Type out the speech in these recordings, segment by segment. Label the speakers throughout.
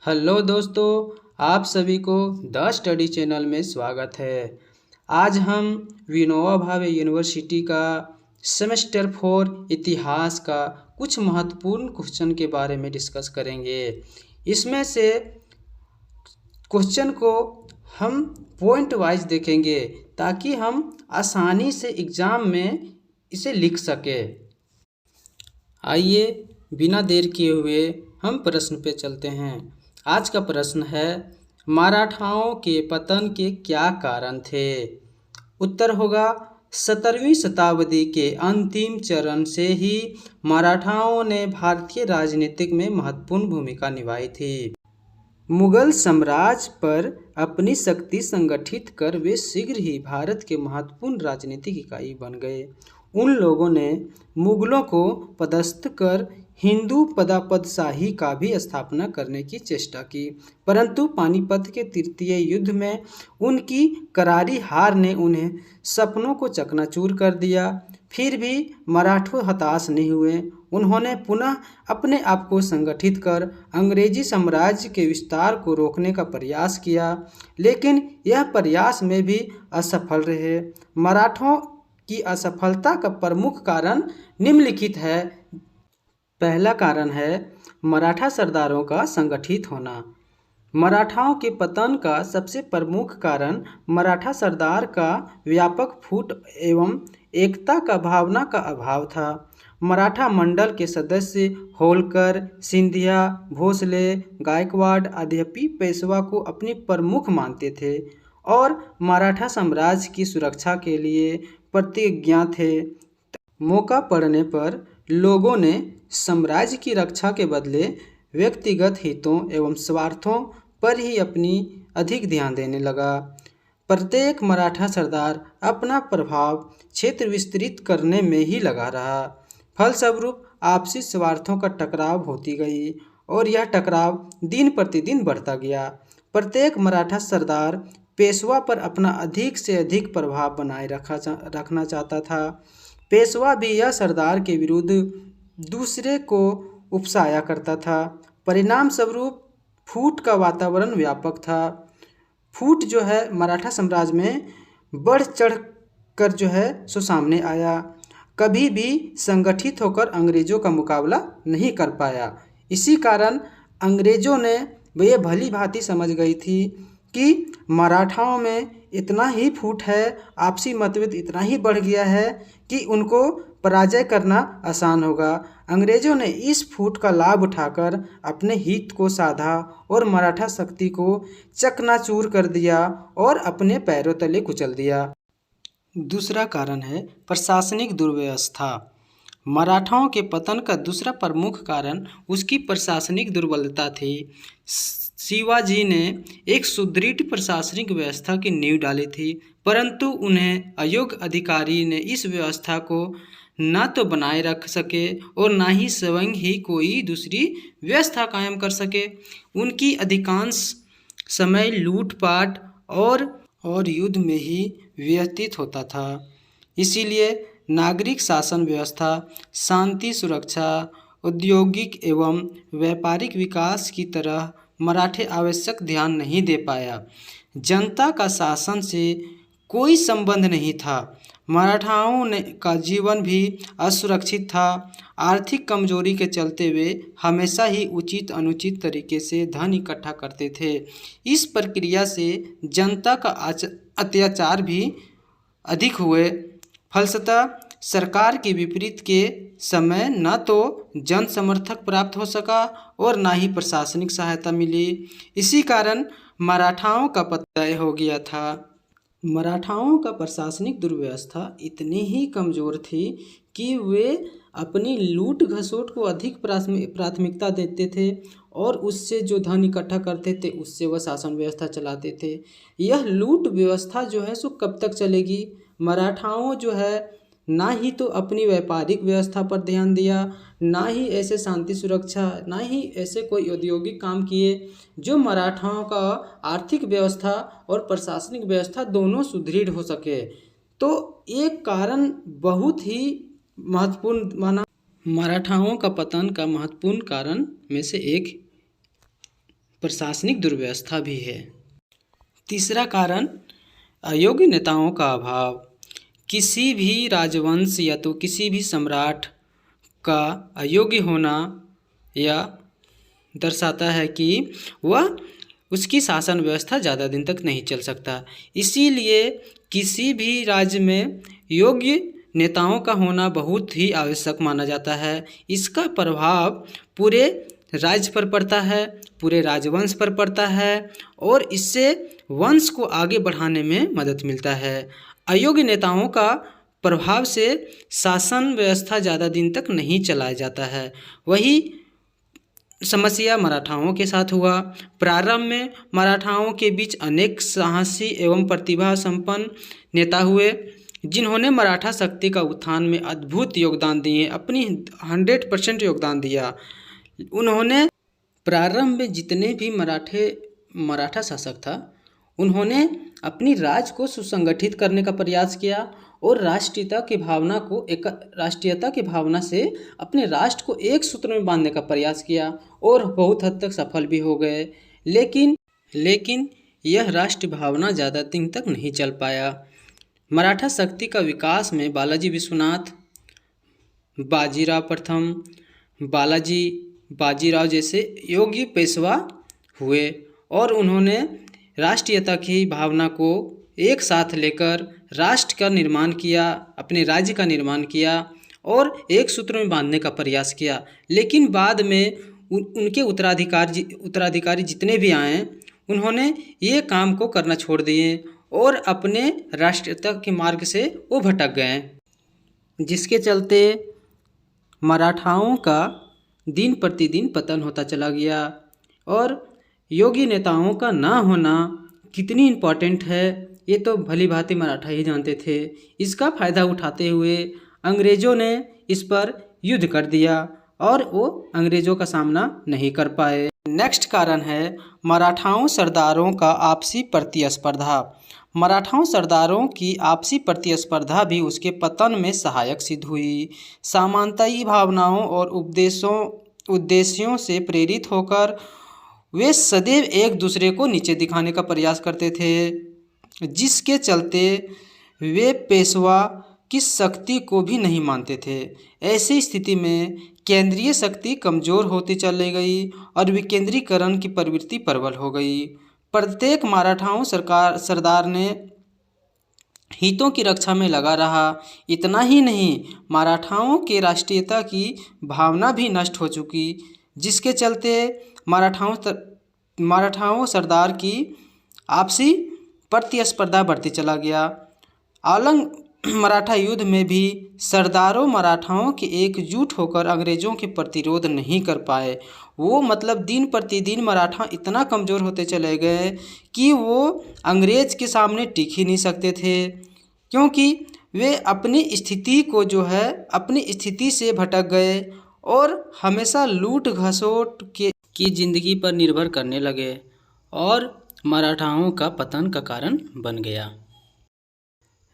Speaker 1: Hello दोस्तों, आप सभी को द स्टडी चैनल में स्वागत है। आज हम विनोबा भावे यूनिवर्सिटी का सेमेस्टर 4 इतिहास का कुछ महत्वपूर्ण क्वेश्चन के बारे में डिस्कस करेंगे। इसमें से क्वेश्चन को हम पॉइंट वाइज देखेंगे ताकि हम आसानी से एग्ज़ाम में इसे लिख सके। आइए बिना देर किए हुए हम प्रश्न पे चलते हैं। आज का प्रश्न है, मराठाओं के पतन के क्या कारण थे? उत्तर होगा 17वीं शताब्दी के अंतिम चरण से ही मराठाओं ने भारतीय राजनीतिक में महत्वपूर्ण भूमिका निभाई थी। मुगल साम्राज्य पर अपनी शक्ति संगठित कर वे शीघ्र ही भारत के महत्वपूर्ण राजनीतिक इकाई बन गए। उन लोगों ने मुगलों को पदस्थ कर हिंदू पदापदशाही का भी स्थापना करने की चेष्टा की, परंतु पानीपत के तृतीय युद्ध में उनकी करारी हार ने उन्हें सपनों को चकनाचूर कर दिया। फिर भी मराठे हताश नहीं हुए। उन्होंने पुनः अपने आप को संगठित कर अंग्रेजी साम्राज्य के विस्तार को रोकने का प्रयास किया, लेकिन यह प्रयास में भी असफल रहे। मराठों की असफलता का प्रमुख कारण निम्नलिखित है। पहला कारण है मराठा सरदारों का संगठित होना। मराठाओं के पतन का सबसे प्रमुख कारण मराठा सरदार का व्यापक फूट एवं एकता का भावना का अभाव था। मराठा मंडल के सदस्य होलकर, सिंधिया, भोसले, गायकवाड़ आदि पेशवा को अपनी प्रमुख मानते थे और मराठा साम्राज्य की सुरक्षा के लिए प्रतिज्ञा थे। मौका पड़ने पर लोगों ने साम्राज्य की रक्षा के बदले व्यक्तिगत हितों एवं स्वार्थों पर ही अपनी अधिक ध्यान देने लगा। प्रत्येक मराठा सरदार अपना प्रभाव क्षेत्र विस्तृत करने में ही लगा रहा। फलस्वरूप आपसी स्वार्थों का टकराव होती गई और यह टकराव दिन प्रतिदिन बढ़ता गया। प्रत्येक मराठा सरदार पेशवा पर अपना अधिक से अधिक प्रभाव बनाए रखना चाहता था। पेशवा भी यह सरदार के विरुद्ध दूसरे को उकसाया करता था। परिणाम स्वरूप फूट का वातावरण व्यापक था। फूट जो है मराठा साम्राज्य में बढ़ चढ़ कर जो है सो सामने आया। कभी भी संगठित होकर अंग्रेजों का मुकाबला नहीं कर पाया। इसी कारण अंग्रेजों ने ये भली भांति समझ गई थी कि मराठाओं में इतना ही फूट है, आपसी मतभेद इतना ही बढ़ गया है कि उनको पराजय करना आसान होगा। अंग्रेजों ने इस फूट का लाभ उठाकर अपने हित को साधा और मराठा शक्ति को चकनाचूर कर दिया और अपने पैरों तले कुचल दिया। दूसरा कारण है प्रशासनिक दुर्व्यवस्था। मराठाओं के पतन का दूसरा प्रमुख कारण उसकी प्रशासनिक दुर्बलता थी। शिवाजी ने एक सुदृढ़ प्रशासनिक व्यवस्था की नींव डाली थी, परंतु उन्हें अयोग्य अधिकारी ने इस व्यवस्था को न तो बनाए रख सके और न ही स्वयं ही कोई दूसरी व्यवस्था कायम कर सके। उनकी अधिकांश समय लूटपाट और युद्ध में ही व्यतीत होता था। इसीलिए नागरिक शासन व्यवस्था, शांति सुरक्षा, औद्योगिक एवं व्यापारिक विकास की तरह मराठे आवश्यक ध्यान नहीं दे पाया। जनता का शासन से कोई संबंध नहीं था। मराठाओं का जीवन भी असुरक्षित था। आर्थिक कमजोरी के चलते वे हमेशा ही उचित अनुचित तरीके से धन इकट्ठा करते थे। इस प्रक्रिया से जनता का अत्याचार भी अधिक हुए। फलतः सरकार के विपरीत के समय न तो जन समर्थक प्राप्त हो सका और न ही प्रशासनिक सहायता मिली। इसी कारण मराठाओं का पतन हो गया था। मराठाओं का प्रशासनिक दुर्व्यवस्था इतनी ही कमज़ोर थी कि वे अपनी लूट घसोट को अधिक प्राथमिकता देते थे और उससे जो धन इकट्ठा करते थे उससे वह शासन व्यवस्था चलाते थे। यह लूट व्यवस्था जो है सो कब तक चलेगी? मराठाओं जो है ना ही तो अपनी व्यापारिक व्यवस्था पर ध्यान दिया, ना ही ऐसे शांति सुरक्षा, ना ही ऐसे कोई औद्योगिक काम किए जो मराठाओं का आर्थिक व्यवस्था और प्रशासनिक व्यवस्था दोनों सुदृढ़ हो सके। तो एक कारण बहुत ही महत्वपूर्ण माना। मराठाओं का पतन का महत्वपूर्ण कारण में से एक प्रशासनिक दुर्व्यवस्था भी है। तीसरा कारण अयोग्य नेताओं का अभाव। किसी भी राजवंश या तो किसी भी सम्राट का अयोग्य होना या दर्शाता है कि वह उसकी शासन व्यवस्था ज़्यादा दिन तक नहीं चल सकता। इसीलिए किसी भी राज्य में योग्य नेताओं का होना बहुत ही आवश्यक माना जाता है। इसका प्रभाव पूरे राज्य पर पड़ता है, पूरे राजवंश पर पड़ता है और इससे वंश को आगे बढ़ाने में मदद मिलता है। अयोग्य नेताओं का प्रभाव से शासन व्यवस्था ज़्यादा दिन तक नहीं चलाया जाता है। वही समस्या मराठाओं के साथ हुआ। प्रारंभ में मराठाओं के बीच अनेक साहसी एवं प्रतिभा संपन्न नेता हुए जिन्होंने मराठा शक्ति का उत्थान में अद्भुत योगदान दिए, अपनी 100% योगदान दिया। उन्होंने प्रारंभ में जितने भी मराठा शासक था उन्होंने अपनी राज्य को सुसंगठित करने का प्रयास किया और राष्ट्रीयता की भावना से अपने राष्ट्र को एक सूत्र में बांधने का प्रयास किया और बहुत हद तक सफल भी हो गए। लेकिन यह राष्ट्र भावना ज़्यादा दिन तक नहीं चल पाया। मराठा शक्ति का विकास में बालाजी विश्वनाथ, बाजीराव प्रथम, बाजीराव जैसे योग्य पेशवा हुए और उन्होंने राष्ट्रीयता की भावना को एक साथ लेकर राष्ट्र का निर्माण किया, अपने राज्य का निर्माण किया और एक सूत्र में बांधने का प्रयास किया। लेकिन बाद में उनके उत्तराधिकारी जितने भी आए उन्होंने ये काम को करना छोड़ दिए और अपने राष्ट्रीयता के मार्ग से वो भटक गए, जिसके चलते मराठाओं का दिन प्रतिदिन पतन होता चला गया। और योग्य नेताओं का ना होना कितनी इम्पोर्टेंट है ये तो भली भांति मराठा ही जानते थे। इसका फ़ायदा उठाते हुए अंग्रेज़ों ने इस पर युद्ध कर दिया और वो अंग्रेज़ों का सामना नहीं कर पाए। नेक्स्ट कारण है मराठाओं सरदारों का आपसी प्रतिस्पर्धा। मराठाओं सरदारों की आपसी प्रतिस्पर्धा भी उसके पतन में सहायक सिद्ध हुई। सामंतई भावनाओं और उद्देश्यों से प्रेरित होकर वे सदैव एक दूसरे को नीचे दिखाने का प्रयास करते थे, जिसके चलते वे पेशवा की शक्ति को भी नहीं मानते थे। ऐसी स्थिति में केंद्रीय शक्ति कमज़ोर होती चली गई और विकेंद्रीकरण की प्रवृत्ति प्रबल हो गई। प्रत्येक मराठाओं सरदार ने हितों की रक्षा में लगा रहा। इतना ही नहीं, मराठाओं के राष्ट्रीयता की भावना भी नष्ट हो चुकी, जिसके चलते मराठाओं सरदार की आपसी प्रतिस्पर्धा बढ़ती चला गया। आलंग मराठा युद्ध में भी सरदारों मराठाओं के एकजुट होकर अंग्रेज़ों के प्रतिरोध नहीं कर पाए। वो दिन प्रतिदिन मराठा इतना कमज़ोर होते चले गए कि वो अंग्रेज़ के सामने टिक ही नहीं सकते थे, क्योंकि वे अपनी स्थिति से भटक गए और हमेशा लूट घसोट की ज़िंदगी पर निर्भर करने लगे और मराठाओं का पतन का कारण बन गया।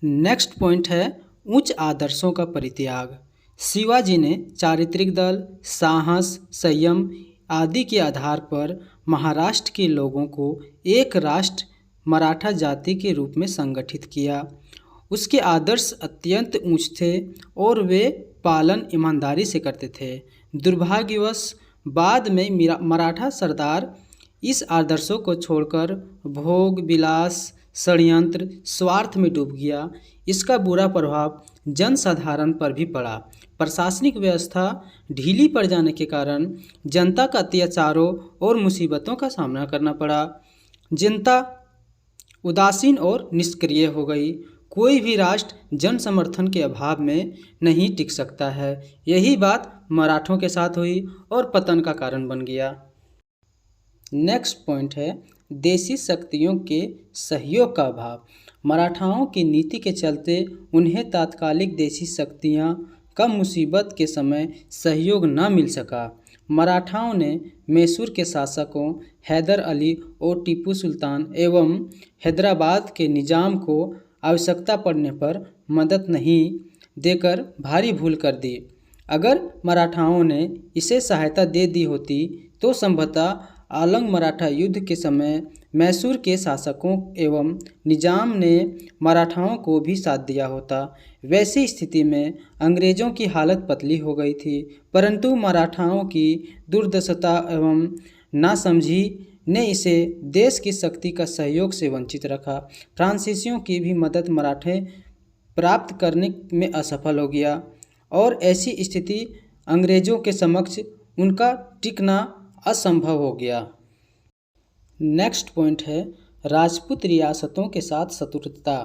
Speaker 1: नेक्स्ट पॉइंट है उच्च आदर्शों का परित्याग। शिवाजी ने चारित्रिक दल, साहस, संयम आदि के आधार पर महाराष्ट्र के लोगों को एक राष्ट्र मराठा जाति के रूप में संगठित किया। उसके आदर्श अत्यंत ऊंच थे और वे पालन ईमानदारी से करते थे। दुर्भाग्यवश बाद में मराठा सरदार इस आदर्शों को छोड़कर भोग विलास, षड्यंत्र, स्वार्थ में डूब गया। इसका बुरा प्रभाव जनसाधारण पर भी पड़ा। प्रशासनिक व्यवस्था ढीली पड़ जाने के कारण जनता का अत्याचारों और मुसीबतों का सामना करना पड़ा। जनता उदासीन और निष्क्रिय हो गई। कोई भी राष्ट्र जन समर्थन के अभाव में नहीं टिक सकता है। यही बात मराठों के साथ हुई और पतन का कारण बन गया। नेक्स्ट पॉइंट है देशी शक्तियों के सहयोग का अभाव। मराठाओं की नीति के चलते उन्हें तात्कालिक देशी शक्तियां का मुसीबत के समय सहयोग न मिल सका। मराठाओं ने मैसूर के शासकों हैदर अली और टीपू सुल्तान एवं हैदराबाद के निजाम को आवश्यकता पड़ने पर मदद नहीं देकर भारी भूल कर दी। अगर मराठाओं ने इसे सहायता दे दी होती तो संभवतः आलंग मराठा युद्ध के समय मैसूर के शासकों एवं निजाम ने मराठाओं को भी साथ दिया होता। वैसी स्थिति में अंग्रेज़ों की हालत पतली हो गई थी, परंतु मराठाओं की दुर्दशा एवं नासमझी ने इसे देश की शक्ति का सहयोग से वंचित रखा। फ्रांसीसियों की भी मदद मराठे प्राप्त करने में असफल हो गया और ऐसी स्थिति अंग्रेज़ों के समक्ष उनका टिकना असंभव हो गया। नेक्स्ट पॉइंट है राजपूत रियासतों के साथ शत्रुता।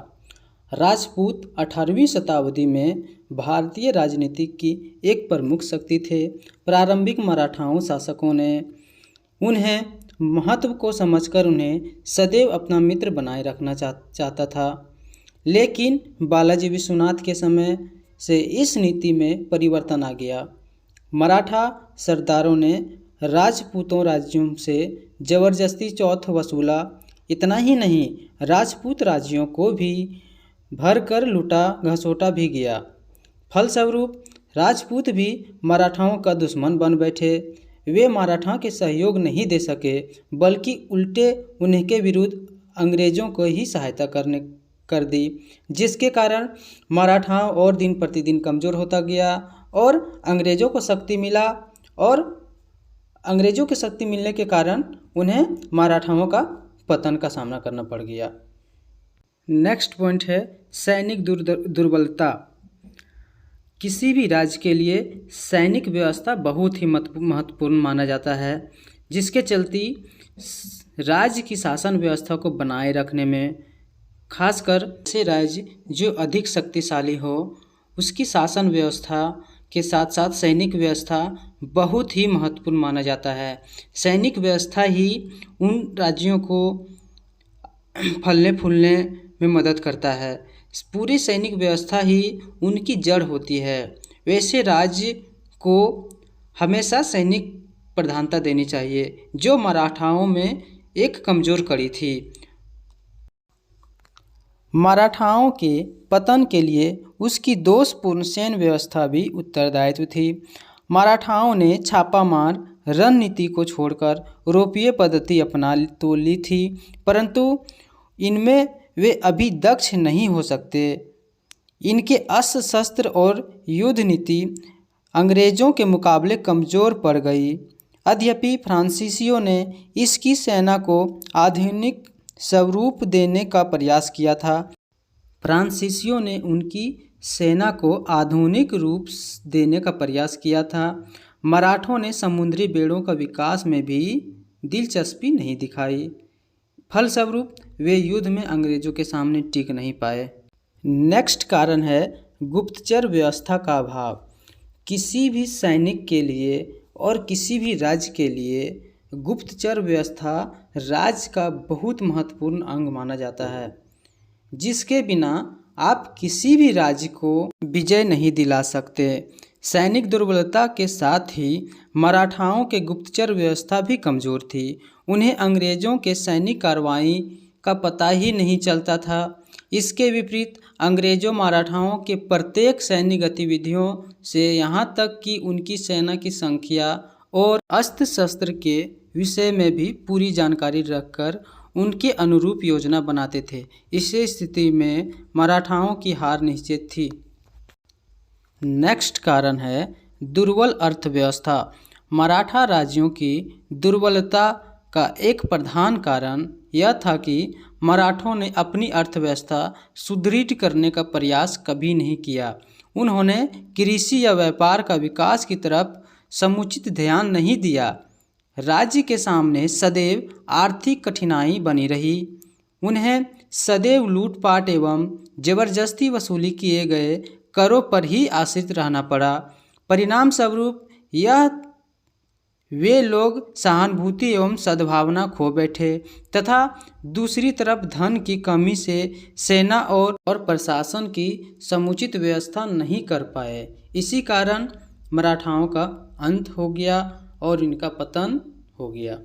Speaker 1: राजपूत 18वीं शताब्दी में भारतीय राजनीति की एक प्रमुख शक्ति थे। प्रारंभिक मराठाओं शासकों ने उन्हें महत्व को समझकर उन्हें सदैव अपना मित्र बनाए रखना चाहता था, लेकिन बालाजी विश्वनाथ के समय से इस नीति में परिवर्तन आ गया। मराठा सरदारों ने राजपूतों राज्यों से जबरदस्ती चौथ वसूला। इतना ही नहीं, राजपूत राज्यों को भी भरकर लूटा घसोटा भी गया। फलस्वरूप राजपूत भी मराठाओं का दुश्मन बन बैठे। वे मराठाओं के सहयोग नहीं दे सके, बल्कि उल्टे उनके विरुद्ध अंग्रेज़ों को ही सहायता कर दी, जिसके कारण मराठाओं और दिन प्रतिदिन कमज़ोर होता गया और अंग्रेज़ों को शक्ति मिला और अंग्रेज़ों की शक्ति मिलने के कारण उन्हें मराठाओं का पतन का सामना करना पड़ गया। नेक्स्ट पॉइंट है सैनिक दुर्बलता। किसी भी राज्य के लिए सैनिक व्यवस्था बहुत ही महत्वपूर्ण माना जाता है, जिसके चलते राज्य की शासन व्यवस्था को बनाए रखने में, खासकर ऐसे राज्य जो अधिक शक्तिशाली हो, उसकी शासन व्यवस्था के साथ साथ सैनिक व्यवस्था बहुत ही महत्वपूर्ण माना जाता है। सैनिक व्यवस्था ही उन राज्यों को फलने फूलने में मदद करता है। पूरी सैनिक व्यवस्था ही उनकी जड़ होती है। वैसे राज्य को हमेशा सैनिक प्रधानता देनी चाहिए, जो मराठाओं में एक कमज़ोर कड़ी थी। मराठाओं के पतन के लिए उसकी दोषपूर्ण सैन्य व्यवस्था भी उत्तरदायित्व थी। मराठाओं ने छापामार रणनीति को छोड़कर यूरोपीय पद्धति अपना तो ली थी, परंतु इनमें वे अभी दक्ष नहीं हो सकते। इनके अस्त्र शस्त्र और युद्ध नीति अंग्रेज़ों के मुकाबले कमज़ोर पड़ गई। यद्यपि फ्रांसीसियों ने इसकी सेना को आधुनिक स्वरूप देने का प्रयास किया था। फ्रांसीसियों ने उनकी सेना को आधुनिक रूप देने का प्रयास किया था। मराठों ने समुद्री बेड़ों का विकास में भी दिलचस्पी नहीं दिखाई। फलस्वरूप वे युद्ध में अंग्रेज़ों के सामने टिक नहीं पाए। नेक्स्ट कारण है गुप्तचर व्यवस्था का अभाव। किसी भी सैनिक के लिए और किसी भी राज्य के लिए गुप्तचर व्यवस्था राज्य का बहुत महत्वपूर्ण अंग माना जाता है, जिसके बिना आप किसी भी राज्य को विजय नहीं दिला सकते। सैनिक दुर्बलता के साथ ही मराठाओं के गुप्तचर व्यवस्था भी कमज़ोर थी। उन्हें अंग्रेज़ों के सैनिक कार्रवाई का पता ही नहीं चलता था। इसके विपरीत अंग्रेज़ों मराठाओं के प्रत्येक सैन्य गतिविधियों से यहाँ तक कि उनकी सेना की संख्या और अस्त्र शस्त्र के विषय में भी पूरी जानकारी रखकर उनके अनुरूप योजना बनाते थे। इस स्थिति में मराठाओं की हार निश्चित थी। नेक्स्ट कारण है दुर्बल अर्थव्यवस्था। मराठा राज्यों की दुर्बलता का एक प्रधान कारण यह था कि मराठों ने अपनी अर्थव्यवस्था सुदृढ़ करने का प्रयास कभी नहीं किया। उन्होंने कृषि या व्यापार का विकास की तरफ समुचित ध्यान नहीं दिया। राज्य के सामने सदैव आर्थिक कठिनाई बनी रही। उन्हें सदैव लूटपाट एवं जबरदस्ती वसूली किए गए करों पर ही आश्रित रहना पड़ा। परिणाम स्वरूप यह वे लोग सहानुभूति एवं सद्भावना खो बैठे तथा दूसरी तरफ धन की कमी से सेना और प्रशासन की समुचित व्यवस्था नहीं कर पाए। इसी कारण मराठाओं का अंत हो गया और इनका पतन हो गया।